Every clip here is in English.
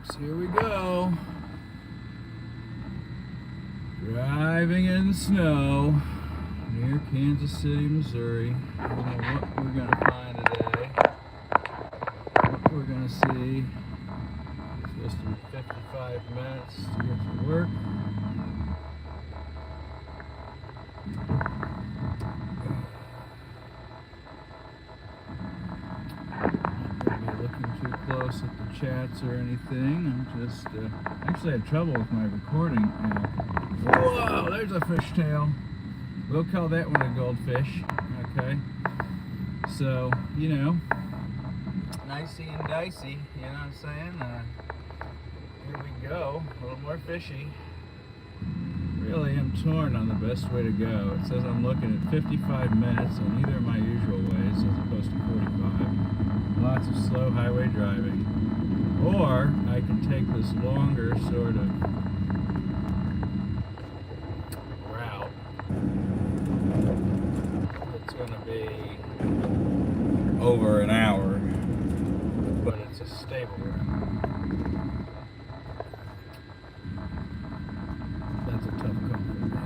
folks, here we go. Driving in the snow near Kansas City, Missouri. I don't know what we're going to find today. What we're going to see. It's supposed to be 55 minutes to get to work. Too close at the chats or anything. I'm just actually had trouble with my recording. Whoa, there's a fishtail. We'll call that one a goldfish. Okay. So, you know, nicey and dicey, you know what I'm saying? Here we go. A little more fishy. Really am torn on the best way to go. It says I'm looking at 55 minutes on either of my usual ways as opposed to 45. Lots of slow highway driving. Or I can take this longer sort of route. It's going to be over an hour, but it's a stable route. That's a tough call for me.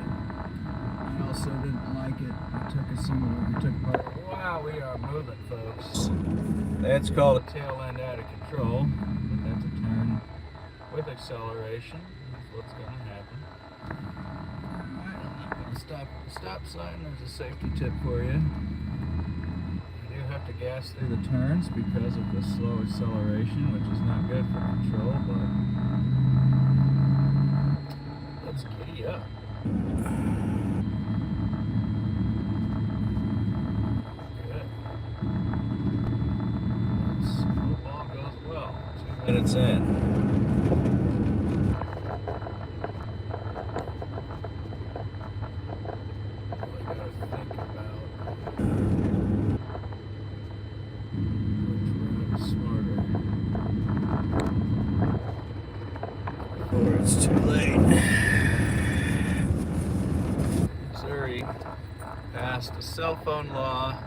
I also didn't like it. It took us somewhere. We took part. Wow, we are moving, folks. That's called a tail end out of control, but that's a turn with acceleration. That's what's going to happen. Alright, I'm not going to stop at the stop sign. There's a safety tip for you. You do have to gas through the turns because of the slow acceleration, which is not good for control, but let's giddy up. Minutes in. Really gotta think about which route is smarter before it's too late. Missouri passed a cell phone law.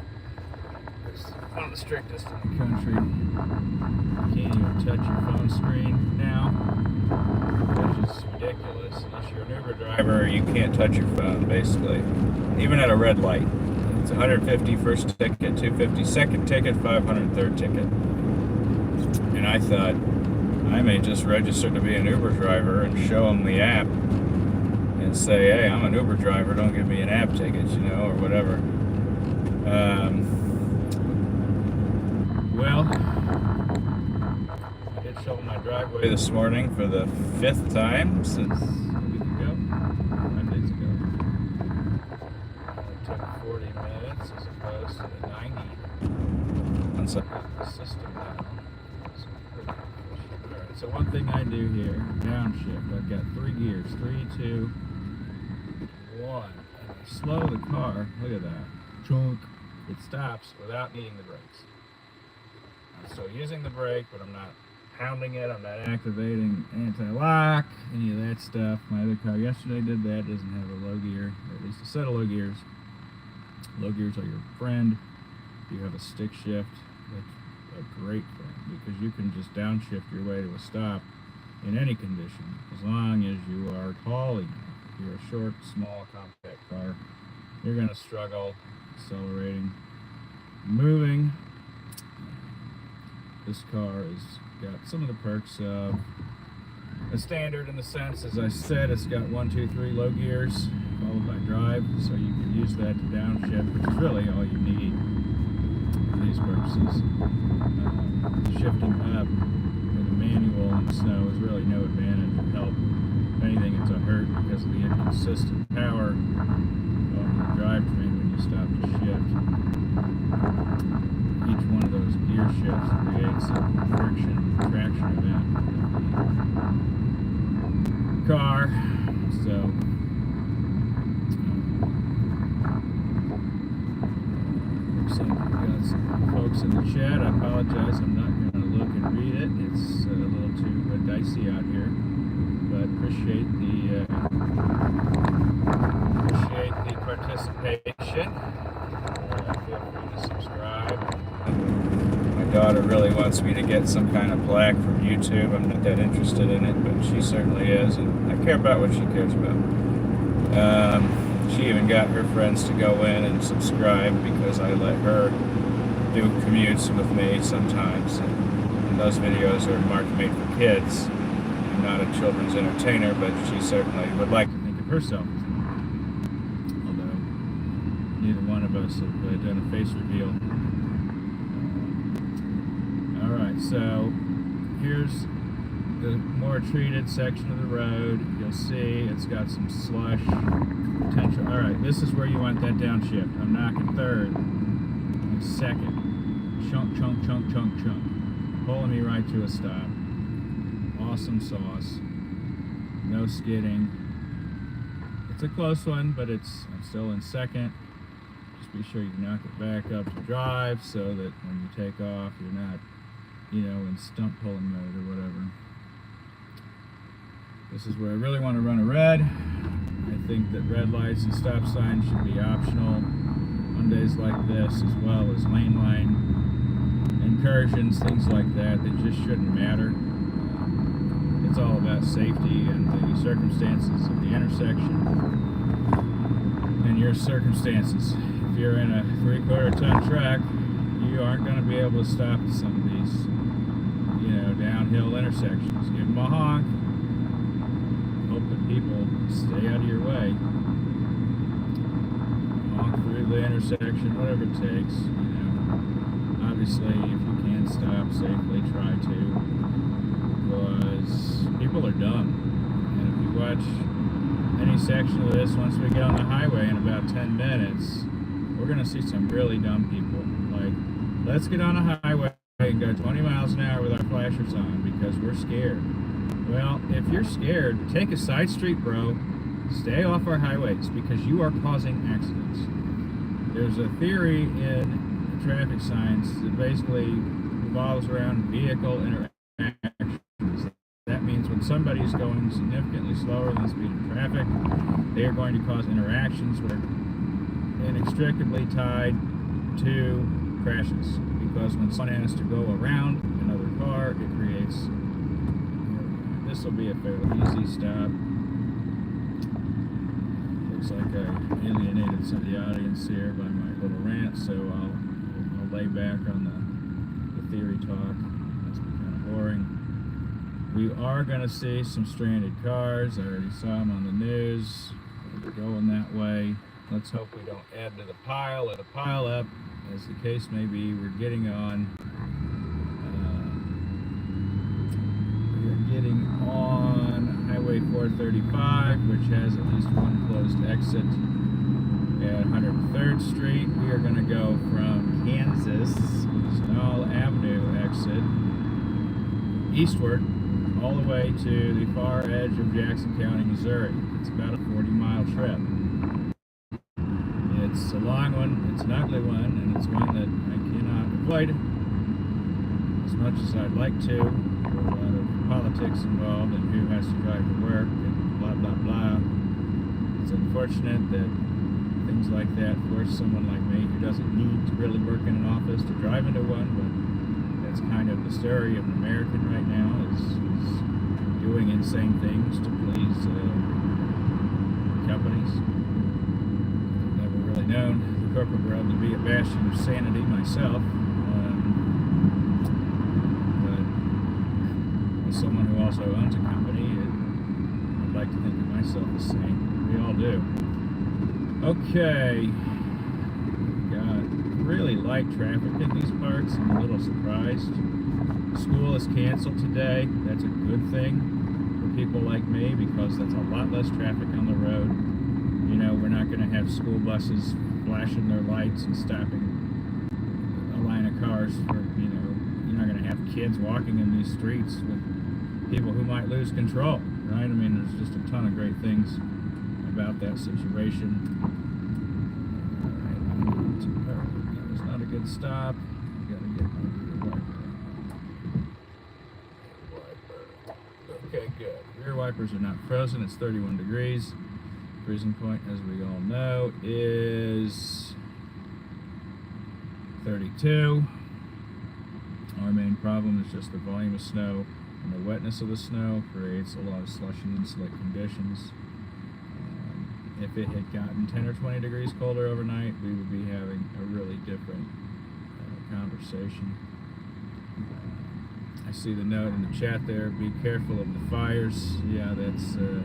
It's one of the strictest in the country. You can't even touch your phone screen now, which is ridiculous. Unless you're an Uber driver, you can't touch your phone, basically. Even at a red light. It's 150 first ticket, 250 second ticket, 500 third ticket. And I thought, I may just register to be an Uber driver and show them the app and say, hey, I'm an Uber driver, don't give me an app ticket, you know, or whatever. Well, I did shovel my driveway this morning for the 5th time since a week ago, 5 days ago. It took 40 minutes as opposed to the 90 once I got the system down. Alright, so one thing I do here, downshift. I've got 3 gears, 3, 2, 1. And I slow the car, look at that, chunk. It stops without needing the brakes. So using the brake, but I'm not pounding it, I'm not activating anti-lock, any of that stuff. My other car yesterday did that, doesn't have a low gear, or at least a set of low gears. Low gears are your friend. If you have a stick shift, that's a great friend, because you can just downshift your way to a stop in any condition, as long as you are tall enough. If you're a short, small, compact car, you're going to struggle accelerating, moving. This car has got some of the perks of a standard in the sense, as I said, it's got 1, 2, 3 low gears followed by drive, so you can use that to downshift, which is really all you need for these purposes. Shifting up with a manual in the snow is really no advantage or help. If anything, it's a hurt because of the inconsistent power on the drivetrain when you stop to shift. Each one of those gear shifts creates a friction traction event in the car. So looks like we've got some folks in the chat. I apologize, I'm not going to look and read it. It's a little too dicey out here, but appreciate the participation. Feel free to subscribe. My daughter really wants me to get some kind of plaque from YouTube. I'm not that interested in it, but she certainly is, and I care about what she cares about. She even got her friends to go in and subscribe because I let her do commutes with me sometimes. And those videos are marked made for kids. I'm not a children's entertainer, but she certainly would like to think of herself as one. Although neither one of us have done a face reveal. Alright, so here's the more treated section of the road. You'll see it's got some slush potential. Alright, this is where you want that downshift. I'm knocking third and second. Chunk, chunk, chunk, chunk, chunk. Pulling me right to a stop. Awesome sauce. No skidding. It's a close one, but I'm still in second. Just be sure you knock it back up to drive so that when you take off, you're not, in stump pulling mode or whatever. This is where I really want to run a red. I think that red lights and stop signs should be optional on days like this, as well as lane line incursions, things like that. They just shouldn't matter. It's all about safety and the circumstances of the intersection and your circumstances. If you're in a 3/4 ton track, you aren't going to be able to stop at some of these, downhill intersections. Give them a honk. Hope that people stay out of your way. Honk through the intersection, whatever it takes. Obviously, if you can stop safely, try to, because people are dumb. And if you watch any section of this, once we get on the highway in about 10 minutes, we're going to see some really dumb people. Like, let's get on a highway and go 20 miles an hour with our flashers on because we're scared. Well, if you're scared, take a side street, bro. Stay off our highways because you are causing accidents. There's a theory in traffic science that basically revolves around vehicle interactions. That means when somebody is going significantly slower than the speed of traffic, they are going to cause interactions that are inextricably tied to crashes. Because when someone has to go around another car, it creates. This will be a fairly easy stop. Looks like I alienated some of the audience here by my little rant, so I'll lay back on the theory talk. That's kind of boring. We are going to see some stranded cars. I already saw them on the news. They're going that way. Let's hope we don't add to the pile or the pile up. As the case may be, we're getting on Highway 435, which has at least one closed exit at 103rd Street. We are going to go from Kansas, Snell Avenue exit, eastward, all the way to the far edge of Jackson County, Missouri. It's about a 40-mile trip. It's a long one, it's an ugly one, and it's one that I cannot avoid as much as I'd like to. There are a lot of politics involved and who has to drive to work and blah, blah, blah. It's unfortunate that things like that force someone like me who doesn't need to really work in an office to drive into one, but that's kind of the story of an American right now, is doing insane things to please companies. Known the corporate world to be a bastion of sanity myself, but as someone who also owns a company, I'd like to think of myself as sane. We all do. Okay, got really light traffic in these parts. I'm a little surprised. School is canceled today. That's a good thing for people like me because that's a lot less traffic on the road. We're not going to have school buses flashing their lights and stopping a line of cars for, you're not going to have kids walking in these streets with people who might lose control, right? I mean, there's just a ton of great things about that situation. That was not a good stop. Got to get my rear wiper. Okay, good. Rear wipers are not frozen. It's 31 degrees. Freezing point, as we all know, is 32. Our main problem is just the volume of snow, and the wetness of the snow creates a lot of slushy and slick conditions. If it had gotten 10 or 20 degrees colder overnight, we would be having a really different conversation. I see the note in the chat there, be careful of the fires. Yeah, that's, I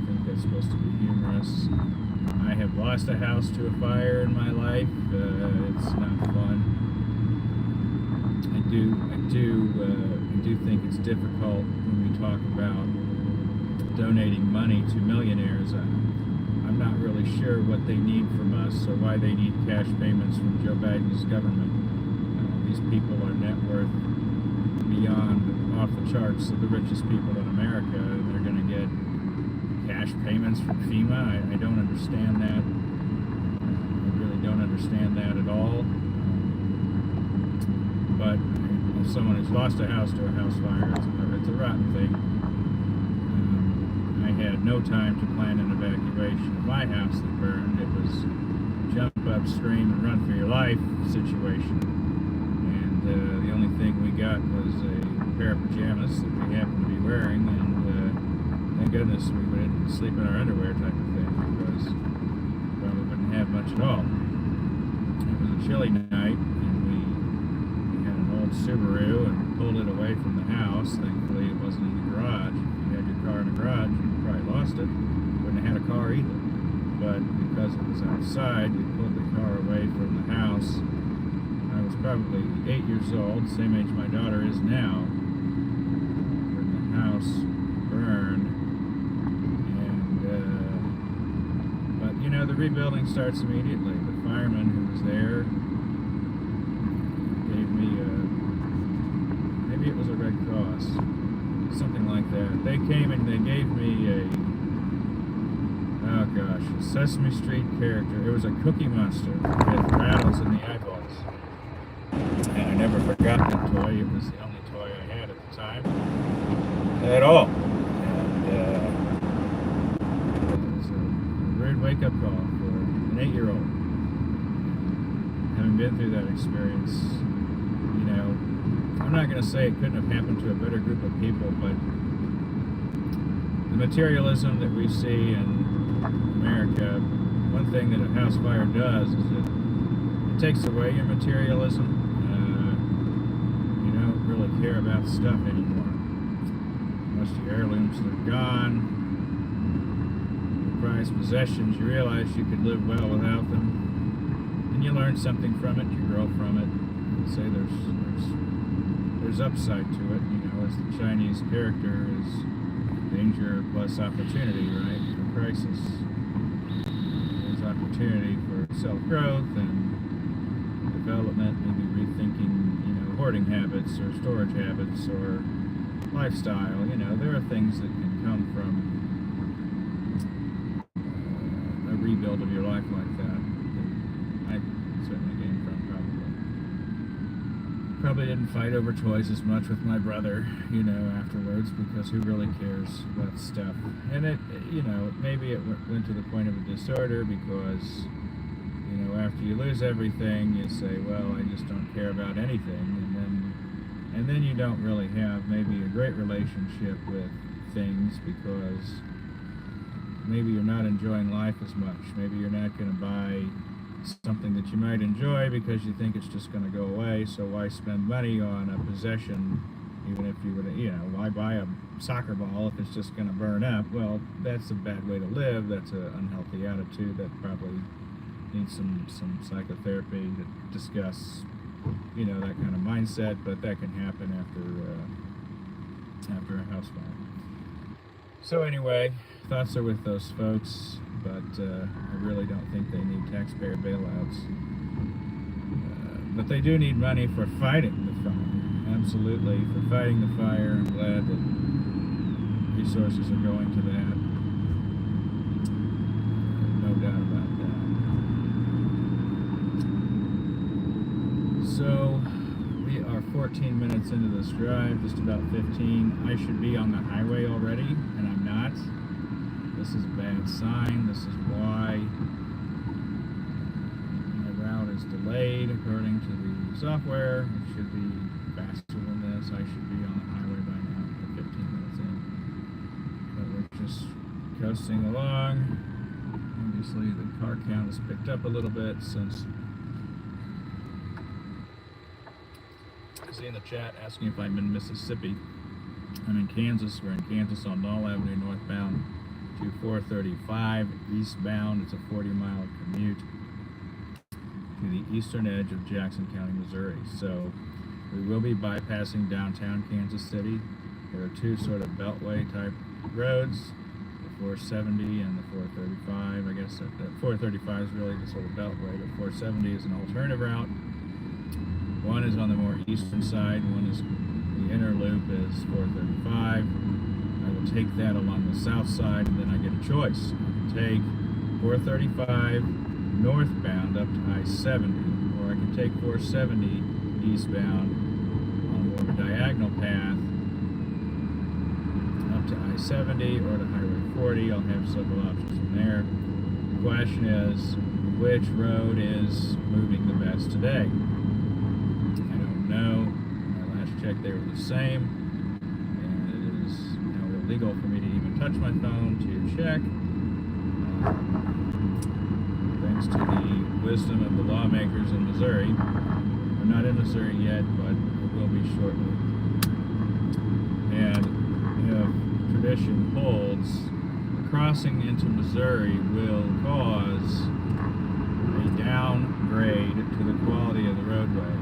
think that's supposed to be humorous. I have lost a house to a fire in my life. It's not fun. I do think it's difficult when we talk about donating money to millionaires. I'm not really sure what they need from us or why they need cash payments from Joe Biden's government. These people are net worth beyond off the charts of the richest people in America, and they're going to get cash payments from FEMA. I don't understand that. I really don't understand that at all. But as someone who's lost a house to a house fire, it's a rotten thing. I had no time to plan an evacuation of my house that burned. It was jump up, scream, and run for your life situation. And the only thing we got was a pair of pajamas that we happened to be wearing, and thank goodness we didn't sleep in our underwear type of thing, because we probably wouldn't have much at all. It was a chilly night, and we had an old Subaru and pulled it away from the house. Thankfully, it wasn't in the garage. If you had your car in the garage, you probably lost it. Wouldn't have had a car either. But because it was outside, we pulled the car away from the house. I was probably 8 years old, same age my daughter is now, when the house burned. And, but you know, the rebuilding starts immediately. The fireman who was there gave me maybe it was a Red Cross, something like that. They came and they gave me oh gosh, a Sesame Street character. It was a Cookie Monster with rattles in the eyeballs. And I never forgot that toy. It was the only toy I had at the time. At all. And it was a weird wake-up call for an 8-year-old. Having been through that experience, you know, I'm not going to say it couldn't have happened to a better group of people, but the materialism that we see in America, one thing that a house fire does is it takes away your materialism. You don't really care about stuff anymore. Most of your heirlooms are gone. Your prized possessions, you realize you could live well without them. And you learn something from it, you grow from it. You say there's upside to it, you know, as the Chinese character is danger plus opportunity, right? For crisis. There's opportunity for self-growth and development, maybe rethinking, you know, hoarding habits or storage habits or lifestyle. You know, there are things that can come from a rebuild of your life like that I certainly gained from, probably didn't fight over toys as much with my brother, you know, afterwards, because who really cares about stuff? And it, you know, maybe it went to the point of a disorder because, you know, after you lose everything, you say, well, I just don't care about anything, and then you don't really have maybe a great relationship with things because maybe you're not enjoying life as much. Maybe you're not going to buy something that you might enjoy because you think it's just going to go away, so why spend money on a possession, even if you would, you know, why buy a soccer ball if it's just going to burn up? Well, that's a bad way to live. That's an unhealthy attitude that probably needs some psychotherapy to discuss, you know, that kind of mindset, but that can happen after a house fire. So anyway, thoughts are with those folks, but I really don't think they need taxpayer bailouts. But they do need money for fighting the fire. Absolutely, for fighting the fire. I'm glad that resources are going to that. No doubt about that. So, we are 14 minutes into this drive, just about 15. I should be on the highway already, and I'm not. This is a bad sign. This is why my route is delayed according to the software. It should be fast. so I should be on the highway by now. We're 15 minutes in. But we're just coasting along. Obviously, the car count has picked up a little bit since. I see in the chat asking if I'm in Mississippi. I'm in Kansas. We're in Kansas on Knoll Avenue northbound to 435 eastbound. It's a 40-mile commute to the eastern edge of Jackson County, Missouri. So we will be bypassing downtown Kansas City. There are two sort of beltway type roads, the 470 and the 435. I guess that 435 is really the sort of beltway, but 470 is an alternative route. One is on the more eastern side, one is the inner loop is 435. I will take that along the south side, and then I get a choice. I can take 435 northbound up to I-70, or I can take 470 eastbound on more of a diagonal path up to I-70 or to Highway 40. I'll have several options from there. The question is, which road is moving the best today? I don't know. When I last checked, they were the same, and it is now illegal for me to even touch my phone to check. Thanks to the wisdom of the lawmakers in Missouri. We're not in Missouri yet, but it will be shortly. And if tradition holds, the crossing into Missouri will cause a downgrade to the quality of the roadway.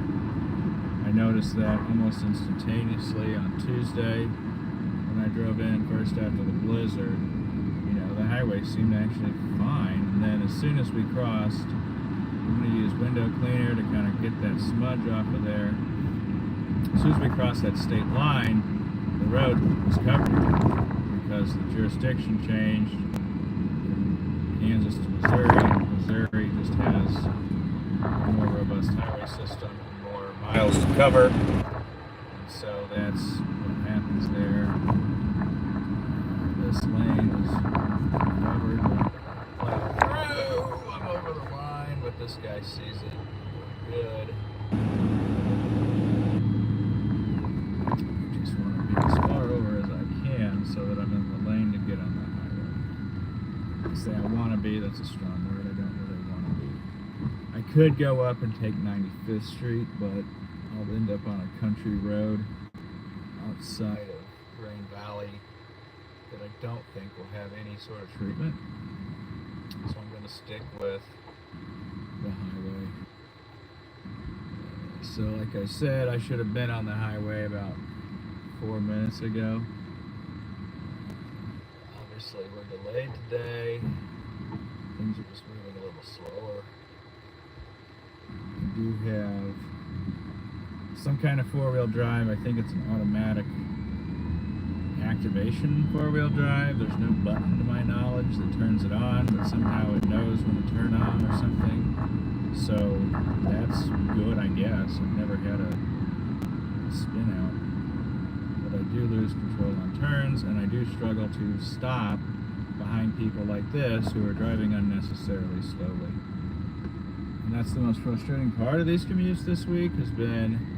I noticed that almost instantaneously on Tuesday when I drove in first after the blizzard. The highway seemed actually fine, and then as soon as we crossed, I'm going to use window cleaner to kind of get that smudge off of there. As soon as we crossed that state line, the road was covered because the jurisdiction changed from Kansas to Missouri. Missouri just has a more robust highway system and more miles to cover, and so that's what happens there. This lane is covered. I'm over the line, but this guy sees it. We're good. I just want to be as far over as I can so that I'm in the lane to get on the highway. Say I want to be, that's a strong word. I don't really want to be. I could go up and take 95th Street, but I'll end up on a country road outside of Grain Valley that I don't think will have any sort of treatment. So I'm going to stick with the highway. So like I said, I should have been on the highway about 4 minutes ago. Obviously we're delayed today. Things are just moving a little slower. We do have some kind of four-wheel drive. I think it's an automatic activation four-wheel drive. There's no button to my knowledge that turns it on, but somehow it knows when to turn on or something. So that's good, I guess. I've never had a spin out, but I do lose control on turns, and I do struggle to stop behind people like this who are driving unnecessarily slowly. And that's the most frustrating part of these commutes this week has been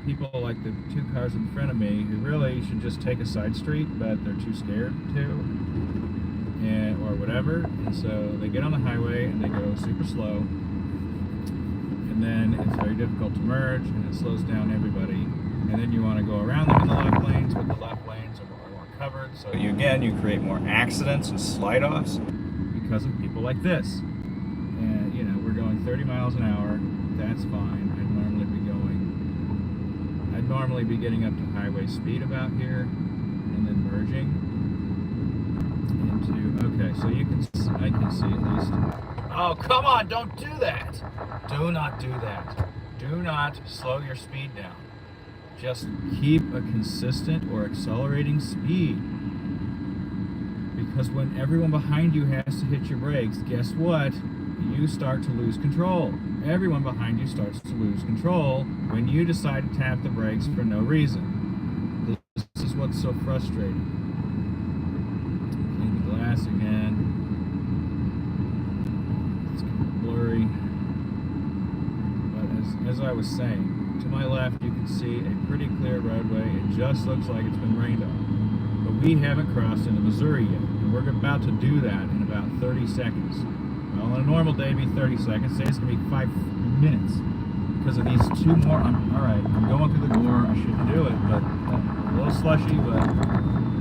people like the two cars in front of me who really should just take a side street, but they're too scared to, or whatever. And so they get on the highway and they go super slow, and then it's very difficult to merge, and it slows down everybody. And then you want to go around them in the left lanes, but the left lanes are more covered. So you create more accidents and slide-offs because of people like this. And we're going 30 miles an hour. That's fine. I'd normally be getting up to highway speed about here, and then merging into. Okay, so I can see at least. Oh, come on! Don't do that! Do not do that. Do not slow your speed down. Just keep a consistent or accelerating speed. Because when everyone behind you has to hit your brakes, guess what? You start to lose control. Everyone behind you starts to lose control when you decide to tap the brakes for no reason. This is what's so frustrating. Clean the glass again. It's kind of blurry. But as I was saying, To my left, you can see a pretty clear roadway. It just looks like it's been rained on. But we haven't crossed into Missouri yet, and we're about to do that in about 30 seconds. Well, on a normal day, it'd be 30 seconds. Today it's going to be 5 minutes because of these two more. Alright, I'm going through the gore. I shouldn't do it, but a little slushy, but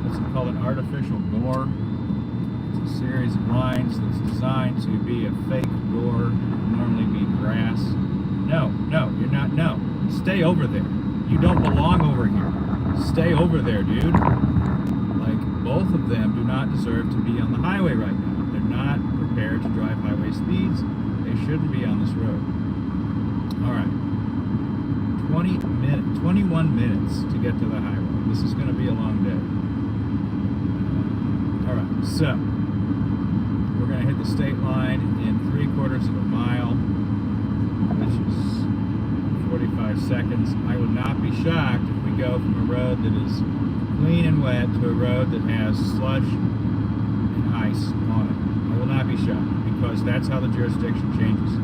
it's called an artificial gore. It's a series of lines that's designed to be a fake gore. Normally be grass. No, you're not. No. Stay over there. You don't belong over here. Stay over there, dude. Like, both of them do not deserve to be on the highway right now. They're not prepared to drive highway speeds. They shouldn't be on this road. Alright. 21 minutes to get to the highway. This is going to be a long day. Alright, so we're going to hit the state line in 3/4 of a mile, which is 45 seconds. I would not be shocked if we go from a road that is clean and wet to a road that has slush and ice on it. I will not be shocked because that's how the jurisdiction changes. It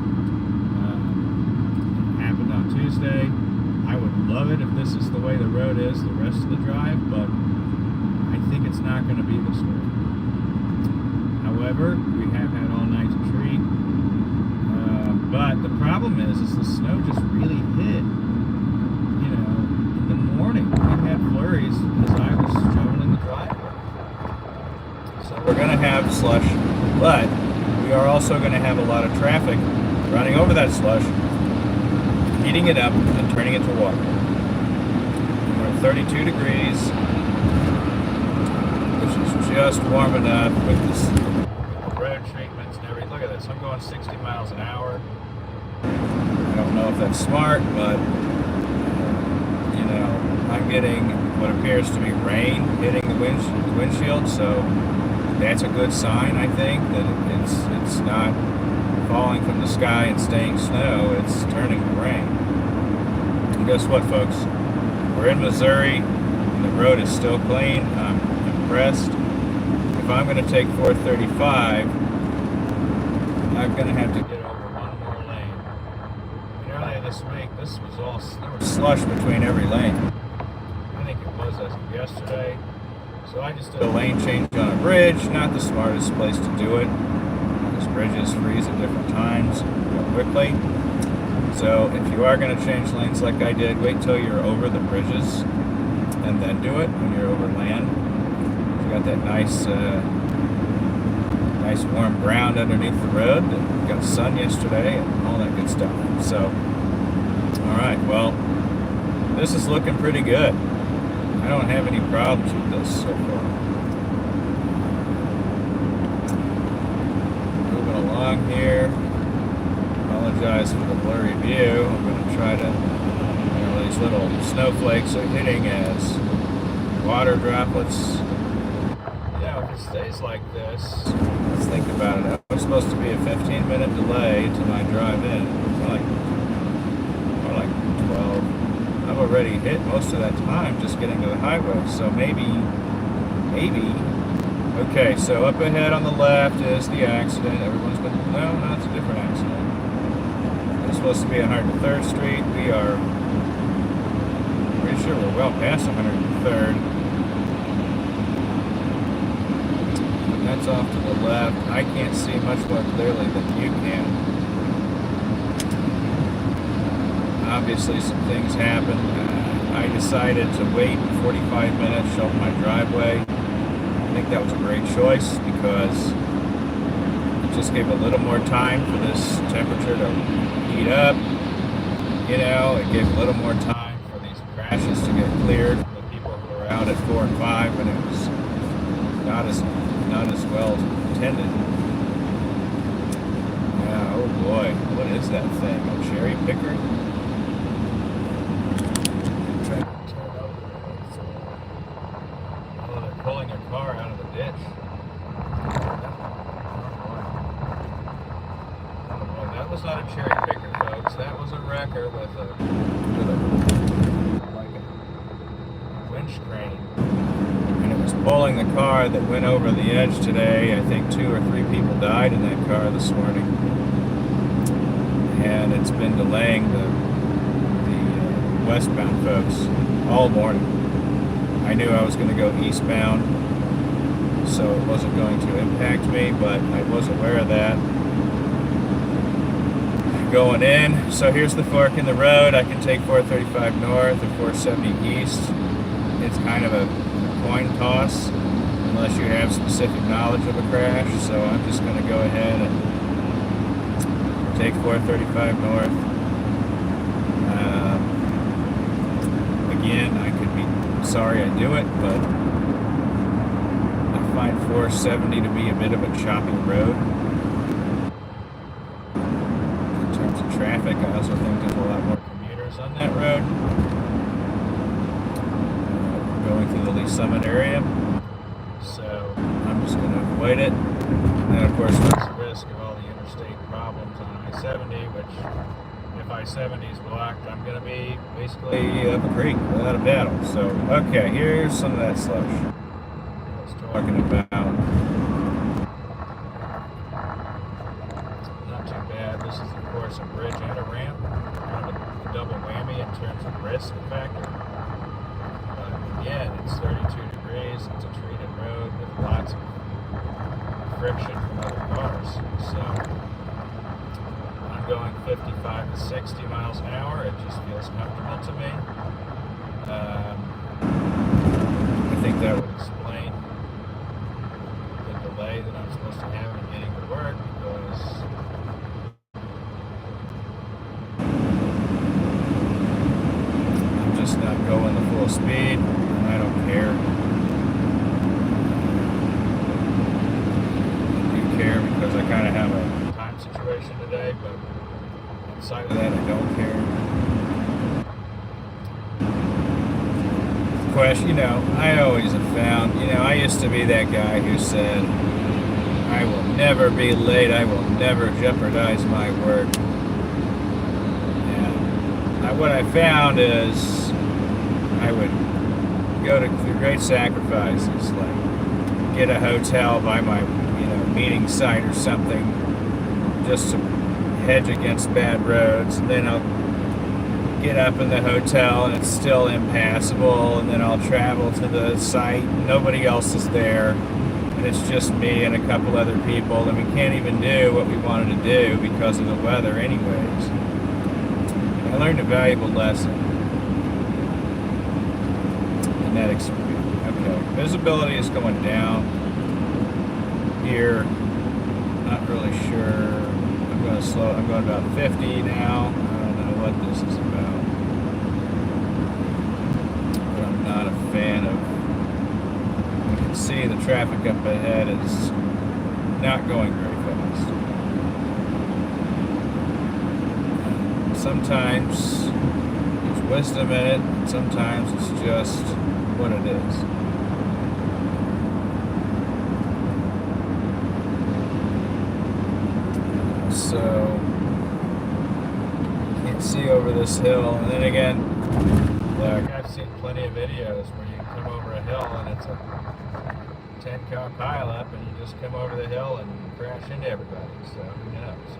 happened on Tuesday. I would love it if this is the way the road is the rest of the drive, but I think it's not going to be this way. However, we have had all night to treat. But the problem is the snow just really hit. You know, in the morning we had flurries as I was showing in the driveway. So we're going to have slush, but we are also going to have a lot of traffic running over that slush, heating it up and turning it to water. We're at 32 degrees, which is just warm enough with this road treatments and everything. Look at this, I'm going 60 miles an hour. I don't know if that's smart, but you know, I'm getting what appears to be rain hitting the windshield, so that's a good sign, I think, that it's not falling from the sky and staying snow, it's turning to rain. And guess what, folks? We're in Missouri, and the road is still clean. I'm impressed. If I'm going to take 435, I'm going to have to get over one more lane. And earlier this week, there was slush between every lane. I think it was as of yesterday. So I just did a lane change on a bridge. Not the smartest place to do it, because bridges freeze at different times more quickly. So if you are going to change lanes like I did, wait till you're over the bridges and then do it when you're over land. You got that nice warm ground underneath the road. We got sun yesterday and all that good stuff. So, all right, well, this is looking pretty good. I don't have any problems with this so far. Moving along here. Apologize for the blurry view. I'm going to try to, these little snowflakes are hitting as water droplets. Yeah, if it stays like this, let's think about it. It was supposed to be a 15-minute delay to my drive-in. More like 12. I've already hit most of that time just getting to the highway, so maybe. Okay, so up ahead on the left is the accident. Everyone's been, no, it's a different accident. It's supposed to be 103rd Street. We are pretty sure we're well past 103rd. And that's off to the left. I can't see much more clearly than you can. Obviously some things happened. I decided to wait 45 minutes, show my driveway. I think that was a great choice because it just gave a little more time for this temperature to heat up. You know, it gave a little more time for these crashes to get cleared from the people who were out at 4 and 5 when it was not as well intended. Yeah, oh boy, what is that thing? A cherry picker? Oh, they're pulling a car out of the ditch. That was not a cherry picker, folks. That was a wrecker with a winch crane. And it was pulling the car that went over the edge today. I think 2 or 3 people died in that car this morning. And it's been delaying the westbound folks all morning. I knew I was going to go eastbound, so it wasn't going to impact me, but I was aware of that. Going in, so here's the fork in the road. I can take 435 north or 470 east. It's kind of a coin toss unless you have specific knowledge of a crash, so I'm just going to go ahead and take 435 north. Again, I could be sorry I do it, but I find 470 to be a bit of a choppy road. In terms of traffic, I also think there's a lot more commuters on that road. We're going through the Lee Summit area, so I'm just going to avoid it. And then, of course, there's the risk of all the interstate problems on I-70, which, if I-70 is blocked, I'm going to be basically up a creek without a paddle. So, okay, here's some of that slush I was talking about. Not too bad. This is, of course, a bridge and a ramp. Kind of a double whammy in terms of risk factor. But again, it's 32 degrees. It's a treated road with lots of friction from other cars. So, going 55 to 60 miles an hour. It just feels comfortable to me. I think that would explain the delay that I'm supposed to have in getting to work, because I'm just not going the full speed, and I don't care. I do care because I kind of have a time situation today, but outside of that, I don't care. Of course, I always have found, I used to be that guy who said, I will never be late, I will never jeopardize my work. And what I found is I would go to great sacrifices, like get a hotel by my, meeting site or something, just to hedge against bad roads, and then I'll get up in the hotel and it's still impassable, and then I'll travel to the site, nobody else is there, and it's just me and a couple other people, and we can't even do what we wanted to do because of the weather anyways. I learned a valuable lesson in that experience. Okay, visibility is going down here, not really sure. I'm going to slow. I'm going about 50 now. I don't know what this is about, but I'm not a fan of. You can see the traffic up ahead is not going very fast. And sometimes there's wisdom in it, and sometimes it's just what it is. So you can't see over this hill, and then again, look, I've seen plenty of videos where you come over a hill and it's a 10-car pileup, and you just come over the hill and crash into everybody. So who knows?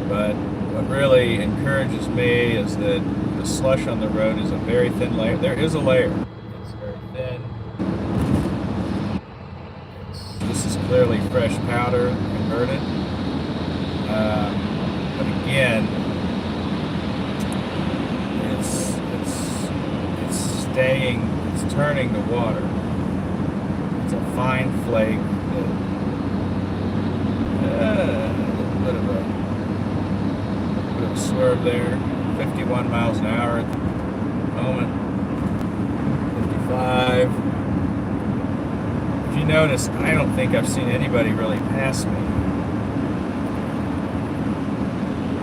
But what really encourages me is that the slush on the road is a very thin layer. There is a layer. It's very thin. This is clearly fresh powder converted. But again, it's staying, it's turning the water. It's a fine flake that a little bit of a swerve there. 51 miles an hour at the moment. 55. If you notice, I don't think I've seen anybody really pass me.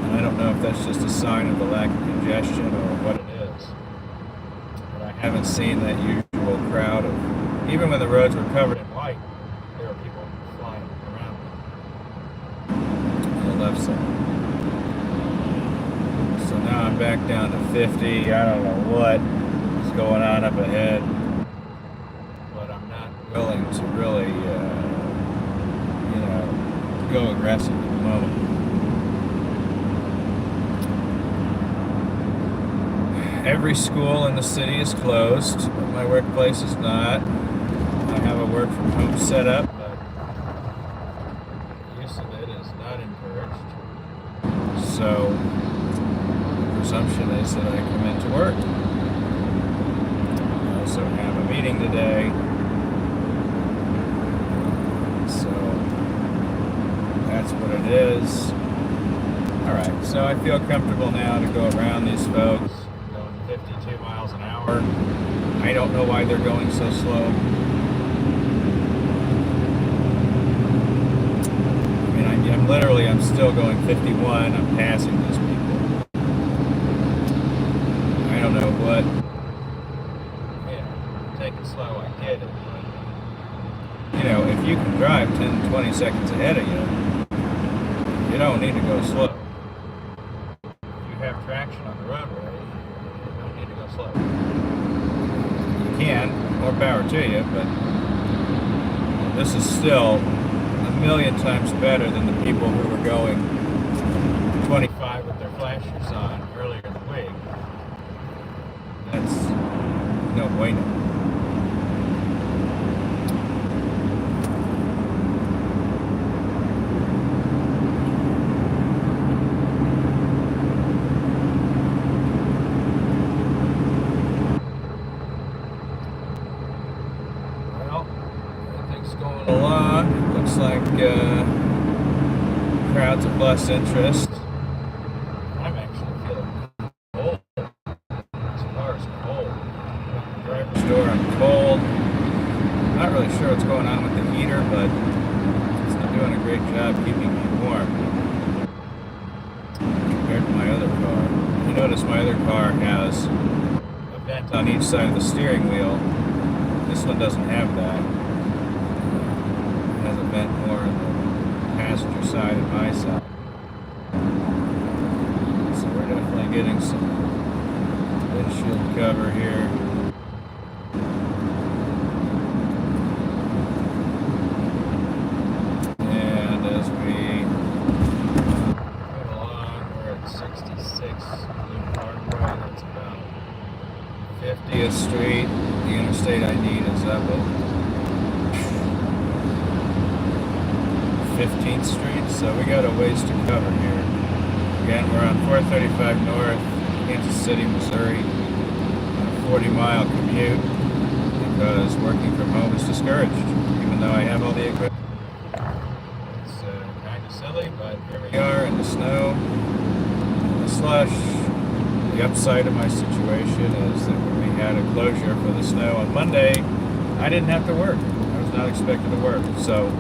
And I don't know if that's just a sign of the lack of congestion or what it is. But I haven't seen that usual crowd of, even when the roads were covered in white, there were people flying around on the left side. So now I'm back down to 50. I don't know what is going on up ahead, but I'm not willing to really, go aggressive at the moment. Every school in the city is closed, but my workplace is not. I have a work from home setup, but use of it is not encouraged. So the presumption is that I come into work. I also have a meeting today. So that's what it is. Alright, so I feel comfortable now to go around these folks. Going 52 miles an hour. I don't know why they're going so slow. I'm still going 51. I'm passing these people. I don't know what. Yeah, take it slow, I get it. But, if you can drive 10, 20 seconds ahead of you, you don't need to go slow. If you have traction on the roadway, you don't need to go slow. You can, more power to you, but this is still a million times better than the people who were going 25 with their flashers on earlier in the week. That's no bueno. Well, everything's going along. Looks like crowds of less interest. I'm actually feeling cold. This car is cold. At the driver's door, I'm cold. Not really sure what's going on with the heater, but it's not doing a great job keeping me warm compared to my other car. You notice my other car has a vent on each side of the steering wheel. This one doesn't have that. Has a vent more on the passenger side and my side. So we're definitely getting some windshield cover here. And as we move along, we're at 66 Blue Parkway. That's about 50th Street. The interstate I need is up at 15th Street, so we got a ways to cover here. Again, we're on 435 North, Kansas City, Missouri, on a 40-mile commute because working from home is discouraged, even though I have all the equipment. It's kind of silly, but here we are in the snow, the slush. The upside of my situation is that when we had a closure for the snow on Monday, I didn't have to work. I was not expected to work, so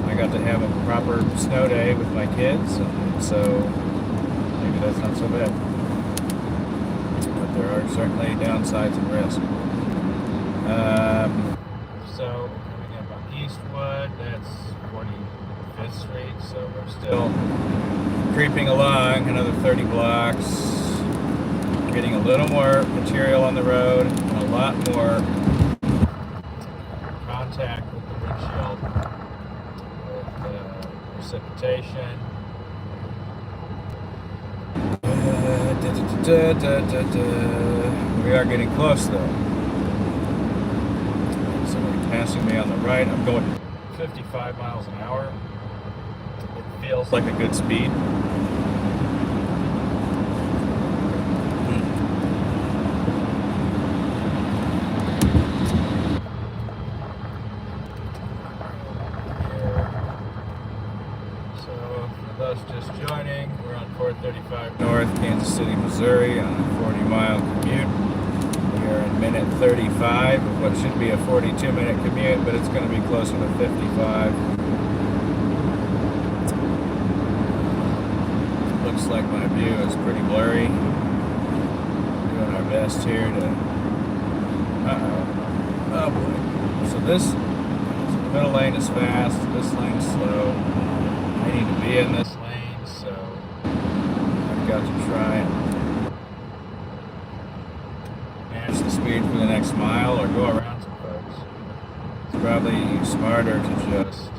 I got to have a proper snow day with my kids, and so maybe that's not so bad. But there are certainly downsides and risks. So coming up on Eastwood, that's 45th Street, so we're still creeping along another 30 blocks, getting a little more material on the road, and a lot more contact with the windshield. Precipitation. We are getting close though. Somebody passing me on the right. I'm going 55 miles an hour. It feels like a good speed. Those just joining, we're on 435 North, Kansas City, Missouri, on a 40-mile commute. We are in minute 35 of what should be a 42-minute commute, but it's going to be closer to 55. Looks like my view is pretty blurry. Doing our best here to... Oh boy. So the middle lane is fast, this lane is slow. I need to be in this lane, so I've got to try and match the speed for the next mile or go around some folks. It's probably smarter to just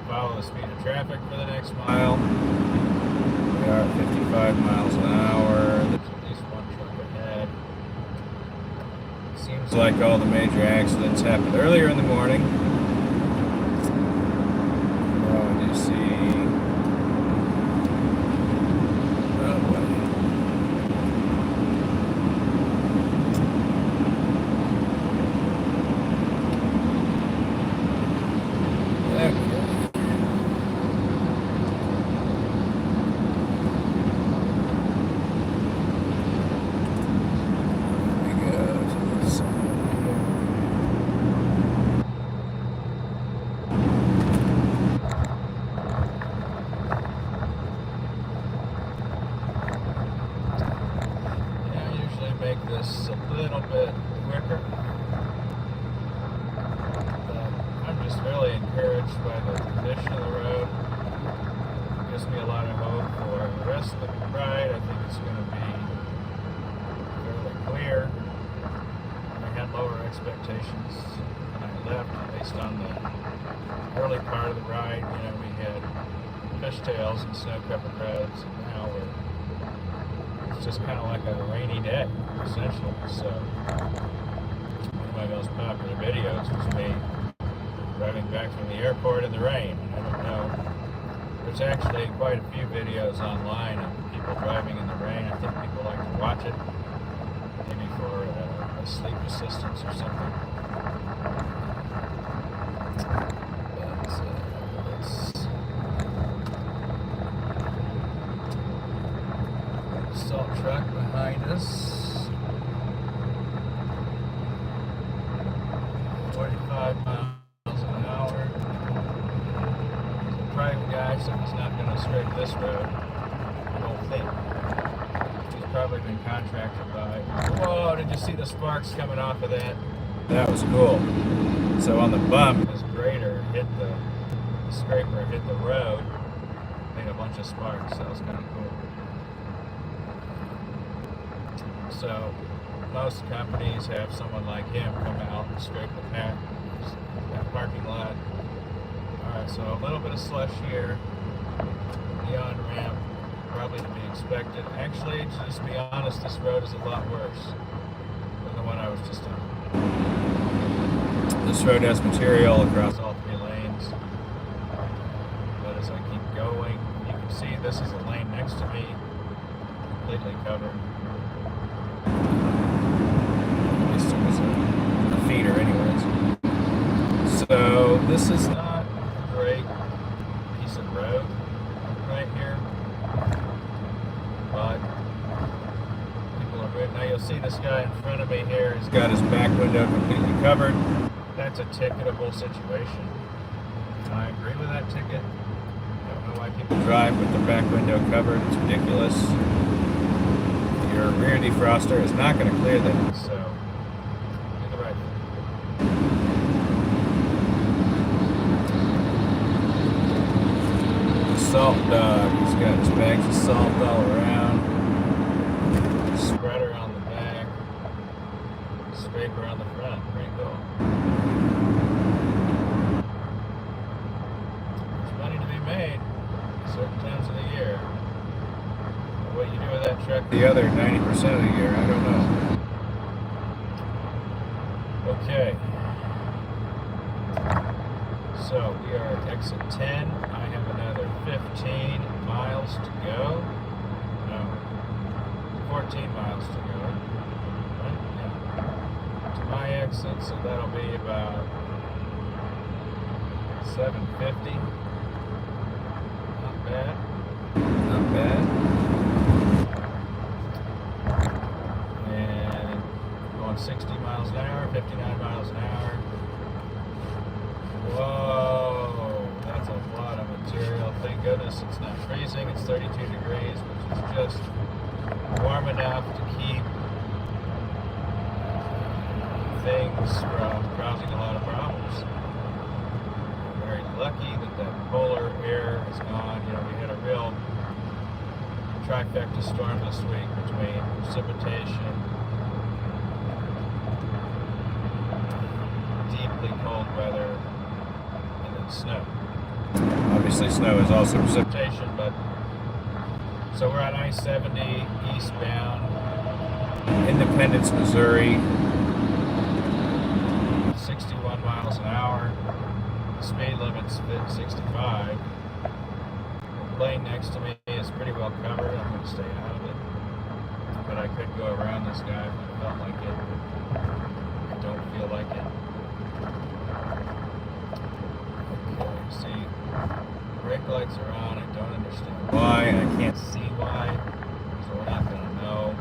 follow the speed of traffic for the next mile. We are at 55 miles an hour. There's at least one truck ahead. Seems like all the major accidents happened earlier in the morning. Oh, you see. Oh, boy. Make this a little bit quicker. I'm just really encouraged by the condition of the road. It gives me a lot of hope for the rest of the ride. I think it's going to be fairly clear. I had lower expectations when I left based on the early part of the ride. You know, we had fishtails and snow-covered roads, and now it's just kind of like a rainy day, essentially. So, one of my most popular videos was me driving back from the airport in the rain. I don't know. There's actually quite a few videos online of people driving in the rain. I think people like to watch it, maybe for a sleep assistance or something. Salt truck behind us. 45 miles an hour. The private guy said he's not going to scrape this road. I don't think. He's probably been contracted by. Whoa, did you see the sparks coming off of that? That was cool. So on the bump, this grader hit the scraper, hit the road, made a bunch of sparks. That was kind of cool. So most companies have someone like him come out and scrape that parking lot. Alright, so a little bit of slush here. The on-ramp, probably to be expected. Actually, to just be honest, this road is a lot worse than the one I was just on. This road has material across all three lanes. But as I keep going, you can see this is a lane next to me, completely covered. At least it was a feeder anyways. So this is not a great piece of road right here, but people are good. Now you'll see this guy in front of me here, he's got his back window completely covered. That's a ticketable situation. I agree with that ticket. I don't know why people drive with their back window covered. It's ridiculous. Your rear defroster is not going to clear that, so do the right thing. The salt dog, he's got his bags of salt all around. Spreader on the back, scraper on the front. Pretty cool. There's money to be made certain times of the year. What you do with that truck the other 90% of the year, I don't know. Okay. So we are at exit 10. I have another 15 miles to go. No, 14 miles to go. Right? Yeah. To my exit, so that'll be about 750. Not bad. Not bad. 60 miles an hour, 59 miles an hour. Whoa, that's a lot of material. Thank goodness it's not freezing. It's 32 degrees, which is just warm enough to keep things from causing a lot of problems. We're very lucky that polar air is gone. You know, we had a real trifecta storm this week between precipitation, deeply cold weather, and then snow. Obviously snow is also precipitation, but so we're on I-70 eastbound, Independence, Missouri. it, 65. The lane next to me is pretty well covered. I'm going to stay out of it. But I could go around this guy if I felt like it. I don't feel like it. Okay, see, brake lights are on. I don't understand why. I can't see why, so we're not going to know.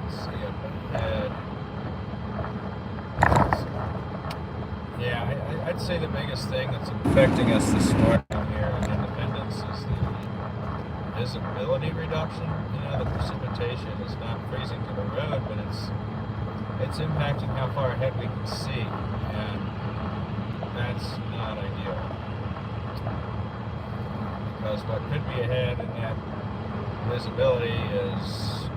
Let's see up ahead. Yeah, I'd say the biggest thing that's affecting us this morning here in Independence is the visibility reduction. You know, the precipitation is not freezing to the road, but it's impacting how far ahead we can see, and that's not ideal. Because what could be ahead in that visibility is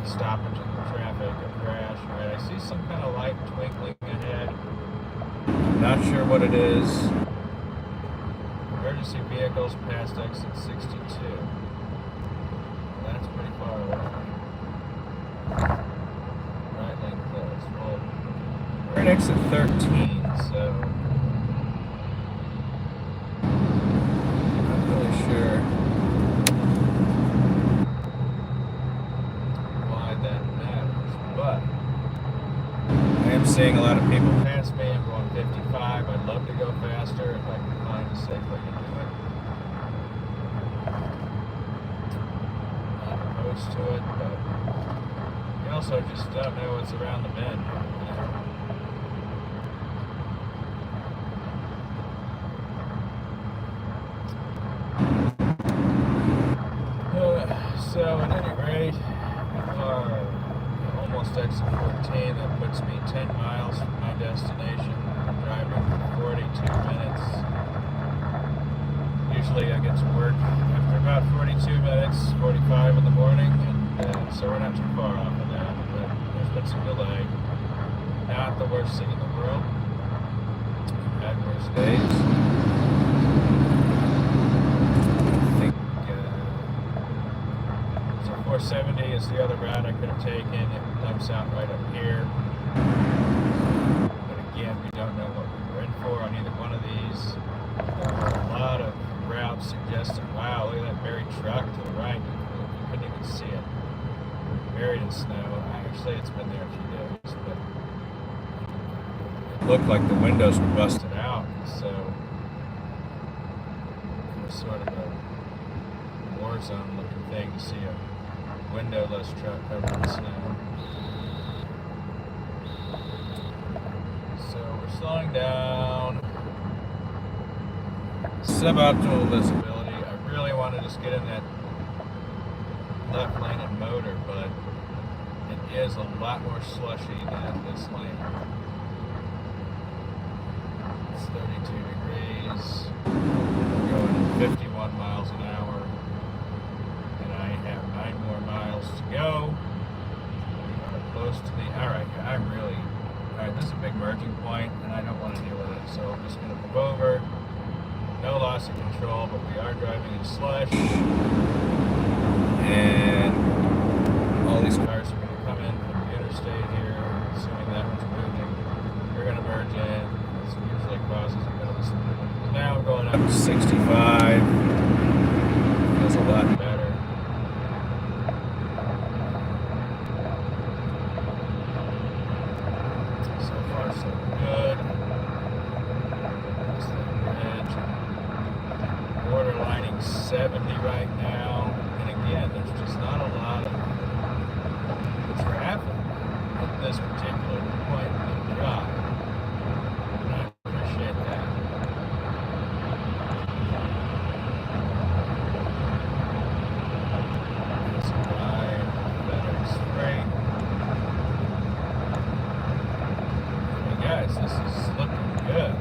stoppage in the traffic, a crash, right? I see some kind of light twinkling ahead. Not sure what it is. Emergency vehicles past exit 62. That's pretty far away. Right lane closed. Well, we're at exit 13, so not really sure why that matters, but I am seeing a lot of people pass me. I'm going 55. I'd love to go faster if I can find a safe way to do it. Not opposed to it, but you also just don't know what's around the bend. So at any rate, almost exit 14. That puts me 10 miles from my destination. I'm driving for 42 minutes. Usually I get to work after about 42 minutes, 45 in the morning, and so we're not too far off of that. But there's been some delay. Not the worst thing in the world. I've had worse days. So 470 is the other route I could have taken. It dumps out right up here. But again, we don't know what we were in for on either one of these. There were a lot of routes suggesting, wow, look at that buried truck to the right. You couldn't even see it. Buried in snow. Actually, it's been there a few days, but it looked like the windows were busted out. So it was sort of a war zone looking thing to see a windowless truck covered in snow. So we're slowing down. Suboptimal visibility. I really want to just get in that left lane and motor, but it is a lot more slushy than this lane. It's 32 degrees. We're going 51 miles an hour. And I have 9 more miles to go. We are close to the... Alright, this is a big merging point, and I don't want to deal with it, so I'm just going to move over. No loss of control, but we are driving in slush. And all these cars are going to come in from the interstate here, assuming that one's moving. They're going to merge in. This usually causes a bit of a split. Now I'm going up to 65. Feels a lot better. So far, so good. This little bridge. Borderlining 70 right now. And again, there's just not a lot of traffic at this particular point in the drive. And I appreciate that. That's why FedEx Freight. I mean, guys, this is looking good. I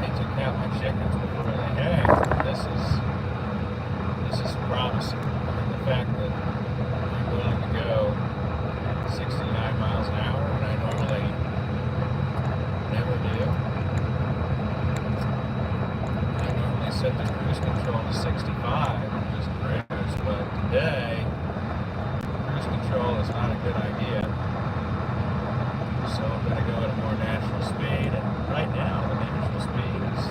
hate to count my chickens before they hang. This is promising. And the fact that I'm willing to go 69 miles an hour when I normally never do. I normally set the cruise control to 65 and just cruise, but today good idea. So I'm going to go at a more natural speed, and right now the natural speed is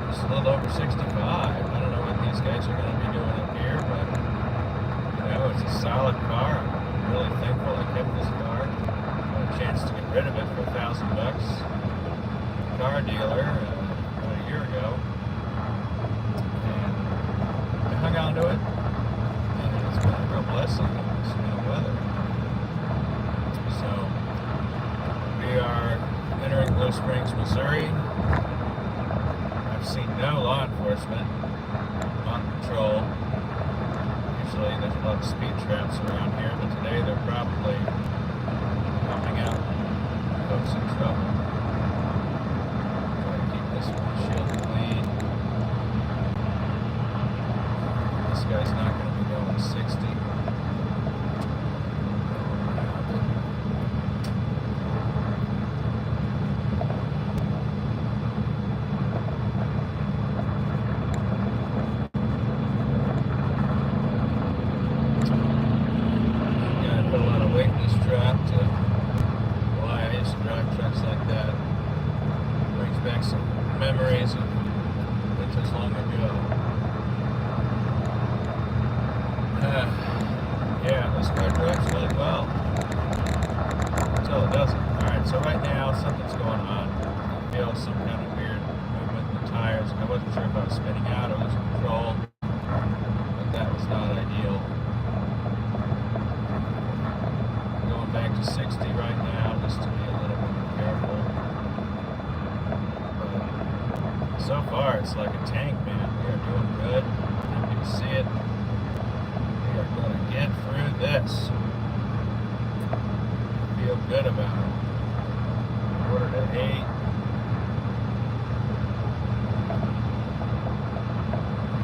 just a little over 65. I don't know what these guys are going to be doing up here, but it's a solid car. I'm really thankful I kept this car. I had a chance to get rid of it for $1,000. Car dealer about a year ago, and I hung on to it, and it's been a real blessing in this weather. So we are entering Blue Springs, Missouri. I've seen no law enforcement on patrol. Usually there's a lot of speed traps around here, but today they're probably helping out folks in trouble. Try to keep this windshield clean. This guy's not going to be going 60. Some memories of winters long ago. Yeah, this car drives really well until it doesn't. Alright, so right now something's going on. I feel some kind of weird movement in the tires. I wasn't sure if I was spinning out or losing control, but that was not ideal. I'm going back to 60 right now just to be a little bit more careful. So far, it's like a tank, man. We are doing good. You can see it. We are going to get through this. Feel good about it. 7:45.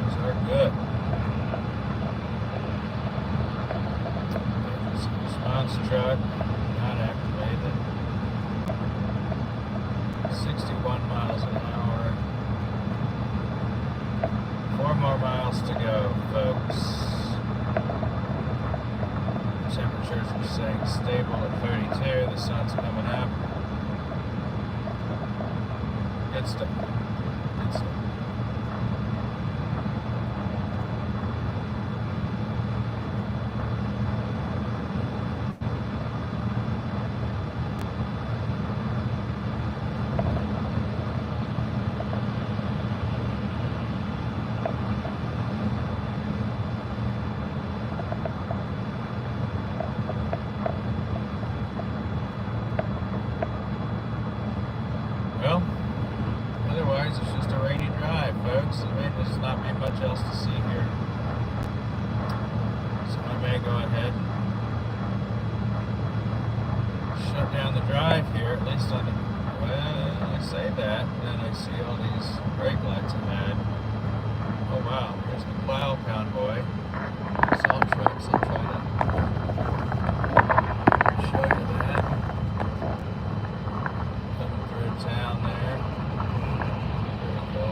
These are good. Response truck, not activated. 61 miles an hour. 4 more miles to go, folks. Temperatures are staying stable at 32. The sun's coming up. Good stuff. Good stuff. Well, otherwise it's just a rainy drive, folks. I mean, there's not be much else to see here. So I may go ahead and shut down the drive here, at least on the, well, I say that, and then I see all these brake lights ahead. Oh wow, here's the plow convoy. Salt trucks, I'll try to show you that. Coming through town there. There we go.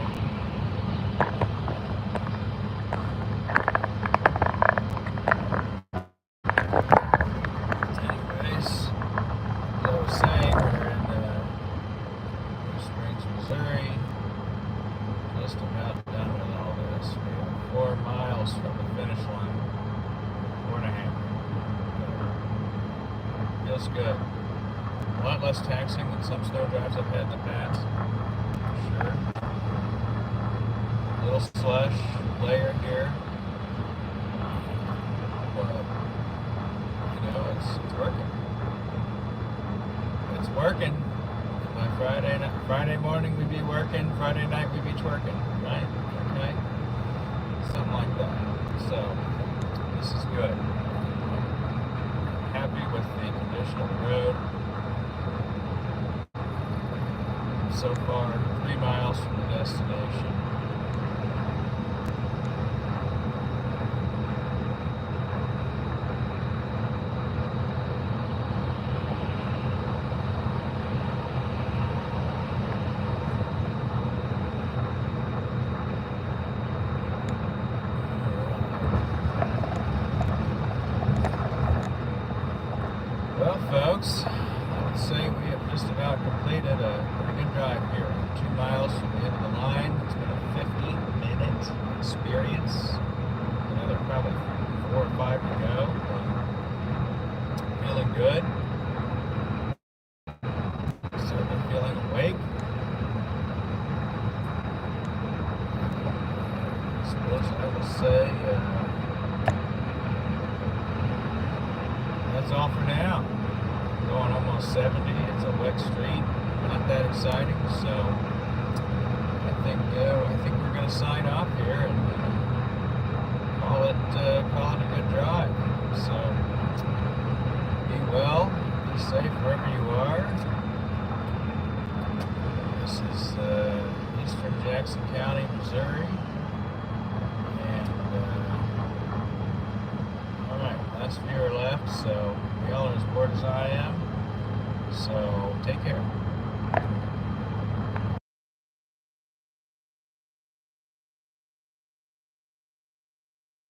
Anyways, as I was saying, we're in Blue Springs, Missouri. Just about done with all this. We are 4 miles from the finish line. 4.5. Feels good. A lot less taxing than some snow drives I've had in the past. For sure. Little slush layer here. But, you know, it's working. It's working. By Friday morning we'd be working, Friday night we'd be twerking, right? Okay? Something like that. So, this is good. I'm happy with the condition of the road. So far, 3 miles from the destination. I will say that's all for now. Going almost 70. It's a wet street. Not that exciting. So I think we're going to sign off here and call it a good drive. So be well, be safe wherever you are. This is eastern Jackson County, Missouri. And all right, last viewer left. So y'all are as bored as I am. So take care.